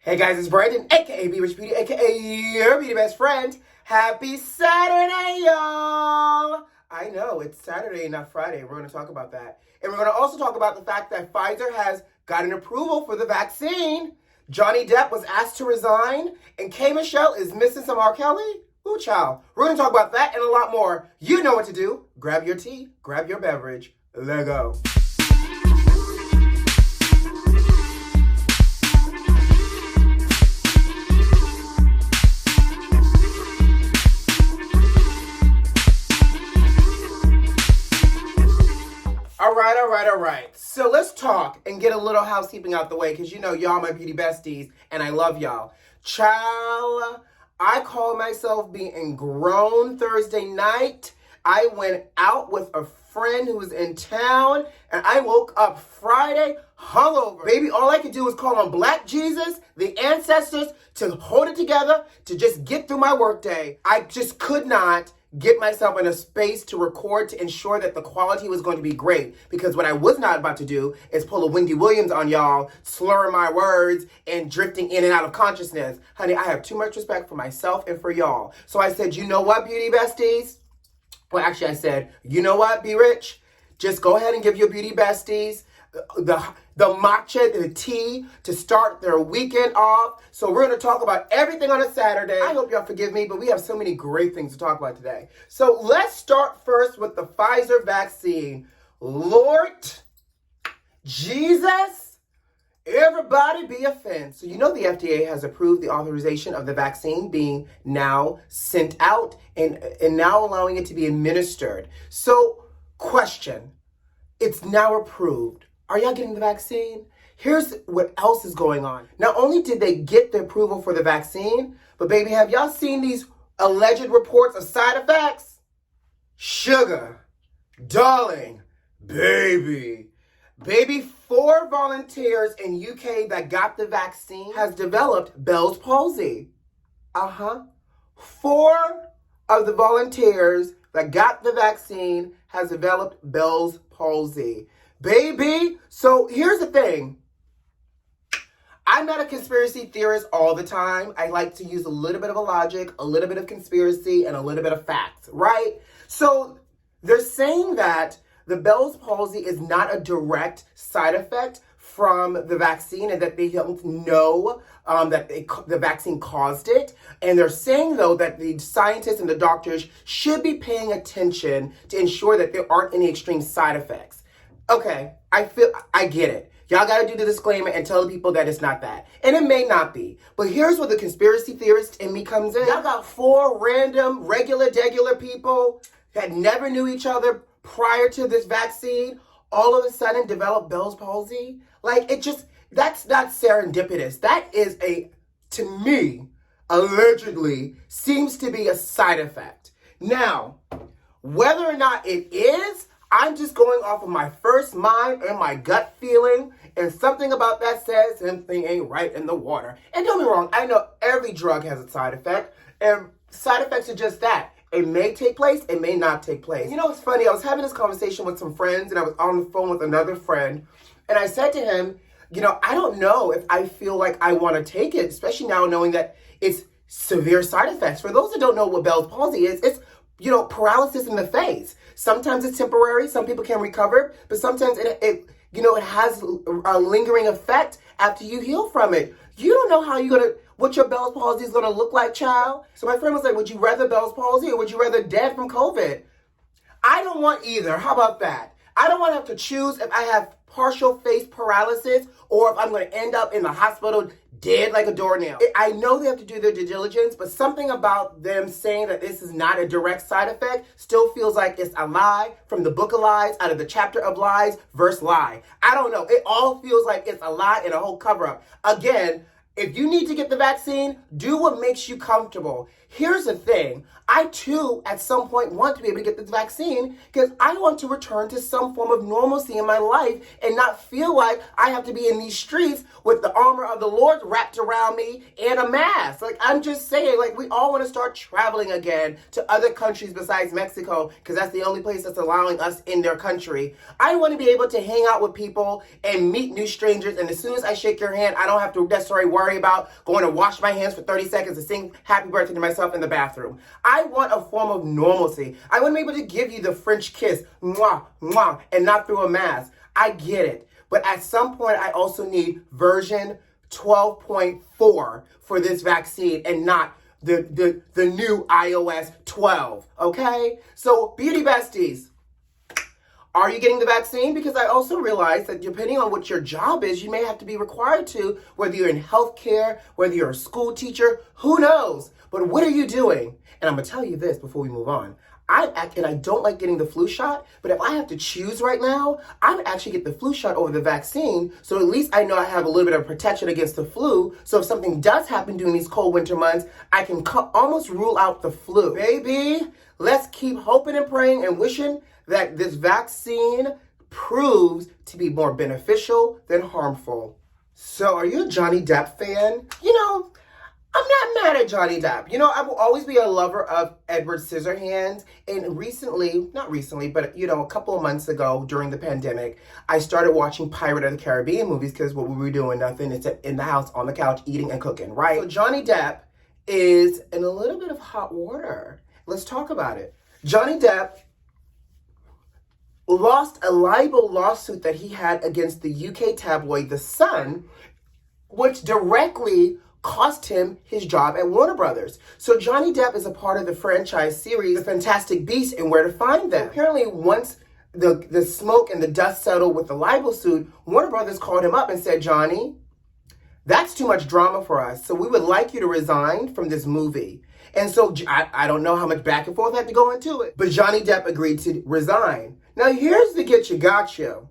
Hey guys, it's Brandon, aka B.Rich Beauty, aka your beauty best friend. Happy Saturday, y'all! I know, it's Saturday, not Friday. We're going to talk about that. And we're going to also talk about the fact that Pfizer has gotten approval for the vaccine. Johnny Depp was asked to resign, and K.Michelle is missing some R.Kelly. Ooh, child. We're going to talk about that and a lot more. You know what to do. Grab your tea, grab your beverage. Let go. All right. So let's talk and get a little housekeeping out the way because you know y'all my beauty besties and I love y'all. Child, I call myself being grown Thursday night. I went out with a friend who was in town and I woke up Friday hungover. Baby, all I could do was call on Black Jesus, the ancestors, to hold it together, to just get through my workday. I just could not get myself in a space to record to ensure that the quality was going to be great. Because what I was not about to do is pull a Wendy Williams on y'all, slurring my words and drifting in and out of consciousness. Honey, I have too much respect for myself and for y'all. So I said, you know what, beauty besties? Well, actually I said, you know what, B.Rich? Just go ahead and give your beauty besties the matcha, the tea to start their weekend off. So we're going to talk about everything on a Saturday. I hope y'all forgive me, but we have so many great things to talk about today. So let's start first with the Pfizer vaccine. Lord Jesus, everybody be offended. So you know the FDA has approved the authorization of the vaccine being now sent out and now allowing it to be administered. So question, it's now approved. Are y'all getting the vaccine? Here's what else is going on. Not only did they get the approval for the vaccine, but baby, have y'all seen these alleged reports of side effects? Sugar, darling, baby. 4 volunteers in UK that got the vaccine has developed Bell's palsy. 4 of the volunteers that got the vaccine has developed Bell's palsy. Baby, so here's the thing. I'm not a conspiracy theorist all the time. I like to use a little bit of a logic, a little bit of conspiracy, and a little bit of facts, right? So they're saying that the Bell's palsy is not a direct side effect from the vaccine and that they don't know that the vaccine caused it. And they're saying, though, that the scientists and the doctors should be paying attention to ensure that there aren't any extreme side effects. Okay, I get it. Y'all got to do the disclaimer and tell the people that it's not that. And it may not be. But here's where the conspiracy theorist in me comes in. Y'all got 4 random, regular people that never knew each other prior to this vaccine, all of a sudden develop Bell's palsy. Like, that's not serendipitous. That is to me, allegedly, seems to be a side effect. Now, whether or not it is, I'm just going off of my first mind and my gut feeling, and something about that says something ain't right in the water. And don't be wrong, I know every drug has a side effect, and side effects are just that. It may take place, it may not take place. You know what's funny? I was having this conversation with some friends, and I was on the phone with another friend, and I said to him, you know, I don't know if I feel like I want to take it, especially now knowing that it's severe side effects. For those that don't know what Bell's palsy is, it's, you know, paralysis in the face. Sometimes it's temporary, some people can recover, but sometimes it has a lingering effect after you heal from it. You don't know what your Bell's palsy is gonna look like, child. So my friend was like, would you rather Bell's palsy or would you rather dead from COVID? I don't want either. How about that? I don't want to have to choose if I have partial face paralysis or if I'm going to end up in the hospital dead like a doornail. I know they have to do their due diligence, but something about them saying that this is not a direct side effect still feels like it's a lie from the book of lies, out of the chapter of lies, verse lie. I don't know. It all feels like it's a lie and a whole cover-up. Again, if you need to get the vaccine, do what makes you comfortable. Here's the thing. I too, at some point, want to be able to get this vaccine because I want to return to some form of normalcy in my life and not feel like I have to be in these streets with the armor of the Lord wrapped around me and a mask. Like, I'm just saying, like, we all want to start traveling again to other countries besides Mexico because that's the only place that's allowing us in their country. I want to be able to hang out with people and meet new strangers, and as soon as I shake your hand, I don't have to necessarily worry about going to wash my hands for 30 seconds and sing happy birthday to myself in the bathroom. I want a form of normalcy. I want to be able to give you the French kiss, mwah, mwah, and not through a mask. I get it. But at some point, I also need version 12.4 for this vaccine and not the new iOS 12, okay? So, beauty besties, are you getting the vaccine? Because I also realize that depending on what your job is, you may have to be required to, whether you're in healthcare, whether you're a school teacher, who knows? But what are you doing? And I'm going to tell you this before we move on. And I don't like getting the flu shot, but if I have to choose right now, I would actually get the flu shot over the vaccine, so at least I know I have a little bit of protection against the flu, so if something does happen during these cold winter months, I can almost rule out the flu. Baby, let's keep hoping and praying and wishing that this vaccine proves to be more beneficial than harmful. So, are you a Johnny Depp fan? You know, I'm not mad at Johnny Depp. You know, I will always be a lover of Edward Scissorhands. And not recently, but, you know, a couple of months ago during the pandemic, I started watching Pirate of the Caribbean movies because what we were doing, nothing. It's in the house, on the couch, eating and cooking, right? So Johnny Depp is in a little bit of hot water. Let's talk about it. Johnny Depp lost a libel lawsuit that he had against the UK tabloid The Sun, which directly cost him his job at Warner Brothers. So Johnny Depp is a part of the franchise series, The Fantastic Beasts and Where to Find Them. Apparently, once the smoke and the dust settled with the libel suit, Warner Brothers called him up and said, Johnny, that's too much drama for us, so we would like you to resign from this movie. And so I don't know how much back and forth I had to go into it, but Johnny Depp agreed to resign. Now here's the get you got you.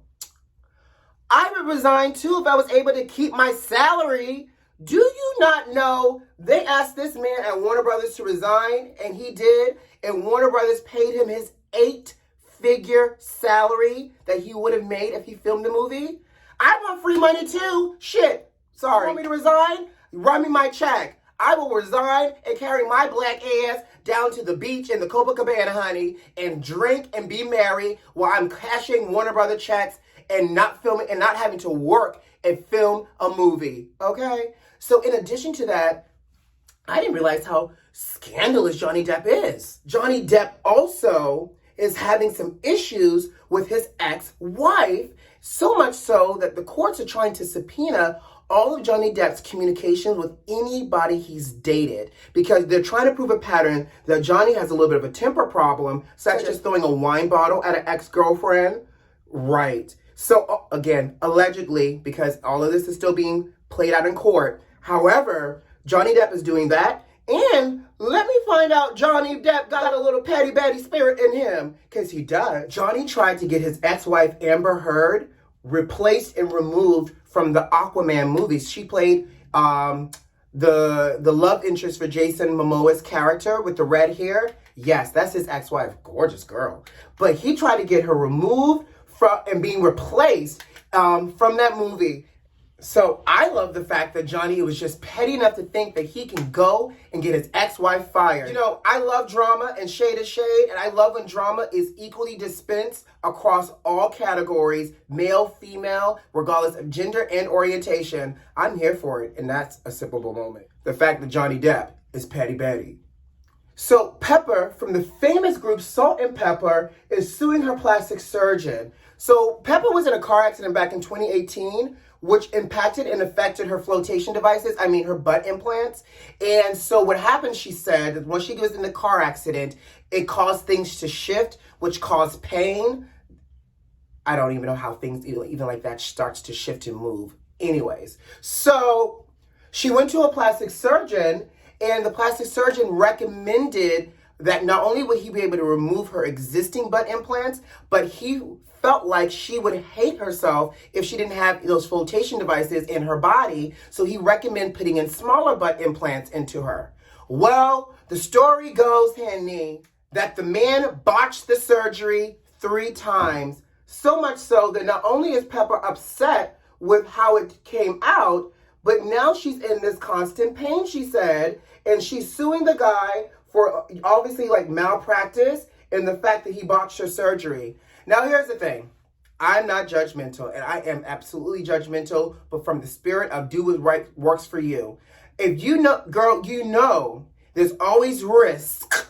I would resign too if I was able to keep my salary. Do you not know they asked this man at Warner Brothers to resign, and he did, and Warner Brothers paid him his 8-figure salary that he would have made if he filmed the movie? I want free money too. Shit. Sorry. You want me to resign? Run me my check. I will resign and carry my black ass down to the beach in the Copacabana, honey, and drink and be merry while I'm cashing Warner Brothers checks and not filming and not having to work and film a movie, okay? So in addition to that, I didn't realize how scandalous Johnny Depp is. Johnny Depp also is having some issues with his ex-wife, so much so that the courts are trying to subpoena all of Johnny Depp's communications with anybody he's dated because they're trying to prove a pattern that Johnny has a little bit of a temper problem, such as throwing a wine bottle at an ex-girlfriend. Right. So, again, allegedly, because all of this is still being played out in court. However, Johnny Depp is doing that. And let me find out Johnny Depp got a little petty Betty spirit in him. Because he does. Johnny tried to get his ex-wife, Amber Heard, replaced and removed from the Aquaman movies. She played the love interest for Jason Momoa's character with the red hair. Yes, that's his ex-wife. Gorgeous girl. But he tried to get her removed and being replaced from that movie. So I love the fact that Johnny was just petty enough to think that he can go and get his ex-wife fired. You know, I love drama and shade of shade, and I love when drama is equally dispensed across all categories, male, female, regardless of gender and orientation. I'm here for it, and that's a sippable moment. The fact that Johnny Depp is petty Betty. So Pepper from the famous group Salt-n-pepa is suing her plastic surgeon. So Pepper was in a car accident back in 2018, which impacted and affected her flotation devices, her butt implants. And so what happened, she said, that when she was in the car accident, it caused things to shift, which caused pain. I don't even know how things even like that starts to shift and move. Anyways, so she went to a plastic surgeon, and the plastic surgeon recommended that not only would he be able to remove her existing butt implants, but he felt like she would hate herself if she didn't have those flotation devices in her body. So he recommended putting in smaller butt implants into her. Well, the story goes, Henny, that the man botched the surgery 3 times. So much so that not only is Pepper upset with how it came out, but now she's in this constant pain, she said, and she's suing the guy for obviously like malpractice and the fact that he botched her surgery. Now, here's the thing. I'm not judgmental, and I am absolutely judgmental, but from the spirit of do what right works for you. If you know, girl, you know there's always risk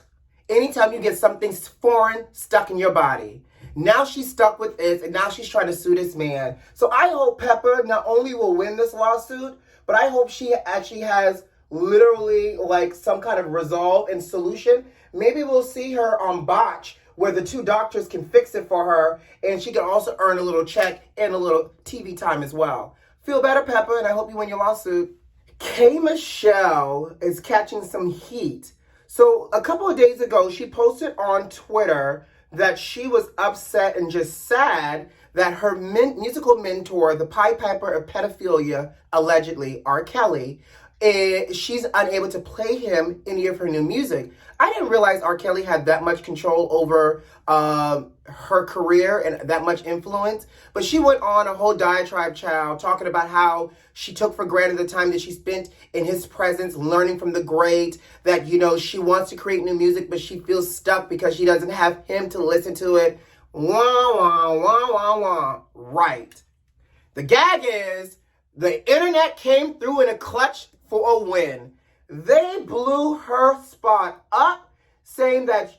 anytime you get something foreign stuck in your body. Now she's stuck with this, and now she's trying to sue this man. So I hope Pepper not only will win this lawsuit, but I hope she actually has literally like some kind of resolve and solution. Maybe we'll see her on Botch, where the 2 doctors can fix it for her, and she can also earn a little check and a little TV time as well. Feel better, Pepper, and I hope you win your lawsuit. K.Michelle is catching some heat. So a couple of days ago, she posted on Twitter that she was upset and just sad that her musical mentor, the Pied Piper of pedophilia, allegedly, R.Kelly, she's unable to play him any of her new music. I didn't realize R.Kelly had that much control over her career and that much influence. But she went on a whole diatribe, child, talking about how she took for granted the time that she spent in his presence, learning from the great, that, you know, she wants to create new music, but she feels stuck because she doesn't have him to listen to it. Wah, wah, wah, wah, wah. Right. The gag is the internet came through in a clutch for a win. They blew her spot up, saying that,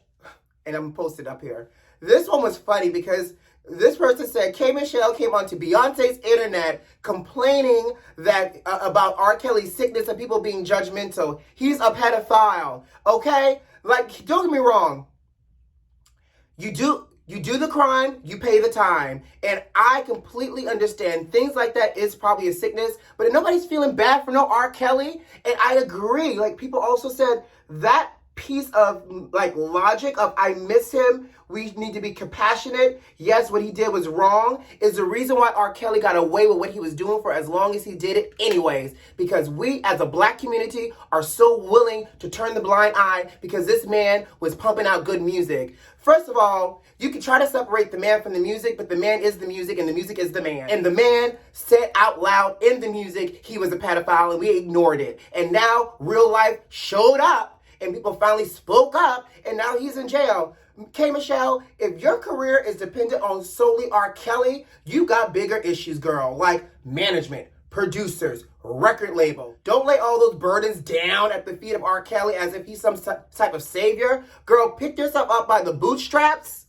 and I'm posted up here. This one was funny because this person said K.Michelle came onto Beyonce's internet complaining that about R. Kelly's sickness and people being judgmental. He's a pedophile, okay? Like, don't get me wrong. You do the crime, you pay the time. And I completely understand things like that is probably a sickness, but if nobody's feeling bad for no R. Kelly, and I agree. Like, people also said that piece of like logic of I miss him, we need to be compassionate. Yes, what he did was wrong, is the reason why R. Kelly got away with what he was doing for as long as he did it anyways. Because we as a black community are so willing to turn the blind eye because this man was pumping out good music. First of all, you can try to separate the man from the music, but the man is the music and the music is the man. And the man said out loud in the music he was a pedophile and we ignored it. And now real life showed up and people finally spoke up and now he's in jail. K.Michelle, if your career is dependent on solely R. Kelly, you got bigger issues, girl, like management, producers, record label. Don't lay all those burdens down at the feet of R. Kelly as if he's some type of savior. Girl, pick yourself up by the bootstraps,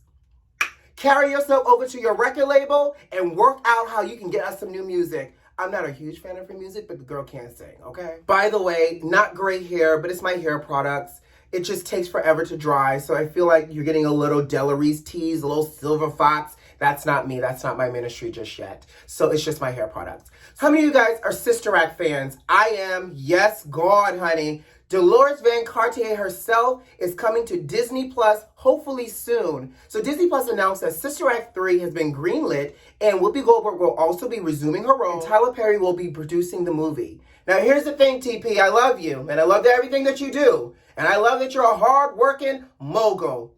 carry yourself over to your record label, and work out how you can get us some new music. I'm not a huge fan of her music, but the girl can sing, okay? By the way, not gray hair, but it's my hair products. It just takes forever to dry, so I feel like you're getting a little Delarice tease, a little Silver Fox. That's not me. That's not my ministry just yet. So it's just my hair products. How many of you guys are Sister Act fans? I am. Yes, God, honey. Dolores Van Cartier herself is coming to Disney Plus hopefully soon. So Disney Plus announced that Sister Act 3 has been greenlit and Whoopi Goldberg will also be resuming her role and Tyler Perry will be producing the movie. Now here's the thing, TP, I love you and I love everything that you do. And I love that you're a hard-working mogul.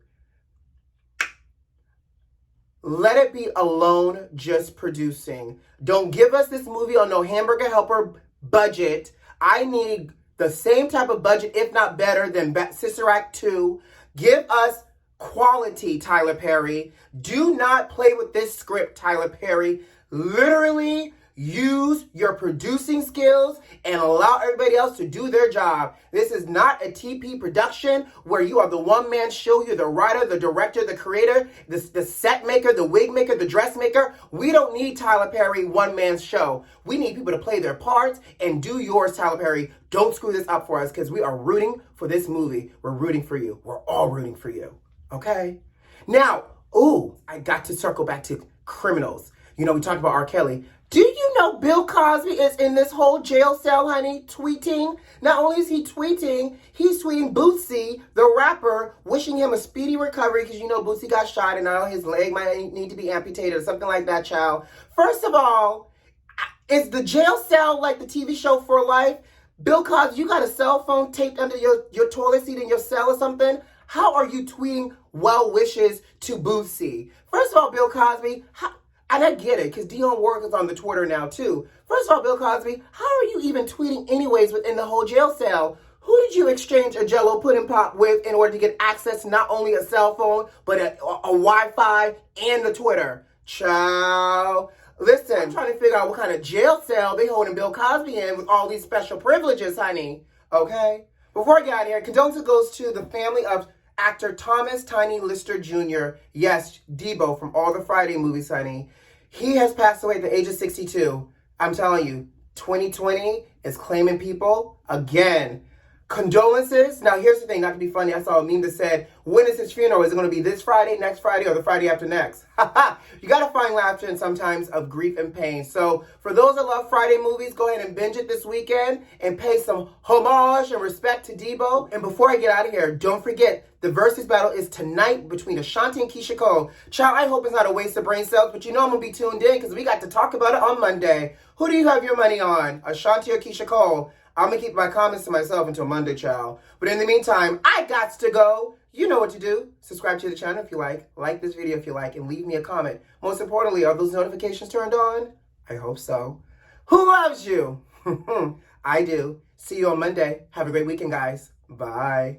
Let it be alone just producing. Don't give us this movie on no hamburger helper budget. I need the same type of budget, if not better, than Sister Act 2. Give us quality, Tyler Perry. Do not play with this script, Tyler Perry. Literally use your producing skills and allow everybody else to do their job. This is not a TP production where you are the one-man show. You're the writer, the director, the creator, the set maker, the wig maker, the dress maker. We don't need Tyler Perry one-man show. We need people to play their parts and do yours, Tyler Perry. Don't screw this up for us because we are rooting for this movie. We're rooting for you. We're all rooting for you. Okay? Now, I got to circle back to criminals. You know, we talked about R. Kelly. Do you know Bill Cosby is in this whole jail cell, honey, tweeting? Not only is he tweeting, he's tweeting Bootsy, the rapper, wishing him a speedy recovery because, you know, Bootsy got shot and now his leg might need to be amputated or something like that, child. First of all, is the jail cell like the TV show For Life? Bill Cosby, you got a cell phone taped under your toilet seat in your cell or something? How are you tweeting well wishes to Boosie? First of all, Bill Cosby, and I get it, because Dionne Warwick is on the Twitter now too. First of all, Bill Cosby, how are you even tweeting anyways within the whole jail cell? Who did you exchange a Jell-O pudding pop with in order to get access to not only a cell phone, but a Wi-Fi and the Twitter? Ciao. Listen, I'm trying to figure out what kind of jail cell they holding Bill Cosby in with all these special privileges, honey. Okay? Before I get out of here, condolences goes to the family of actor Thomas Tiny Lister Jr. Yes, Debo from all the Friday movies, honey. He has passed away at the age of 62. I'm telling you, 2020 is claiming people again. Condolences. Now, here's the thing, not to be funny, I saw a meme that said, when is his funeral? Is it going to be this Friday, next Friday, or the Friday after next? You got to find laughter in sometimes of grief and pain. So, for those that love Friday movies, go ahead and binge it this weekend and pay some homage and respect to Debo. And before I get out of here, don't forget, the Versus battle is tonight between Ashanti and Keisha Cole. Child, I hope it's not a waste of brain cells, but you know I'm going to be tuned in because we got to talk about it on Monday. Who do you have your money on, Ashanti or Keisha Cole? I'm going to keep my comments to myself until Monday, child. But in the meantime, I got to go. You know what to do. Subscribe to the channel if you like this video if you like, and leave me a comment. Most importantly, are those notifications turned on? I hope so. Who loves you? I do. See you on Monday. Have a great weekend, guys. Bye.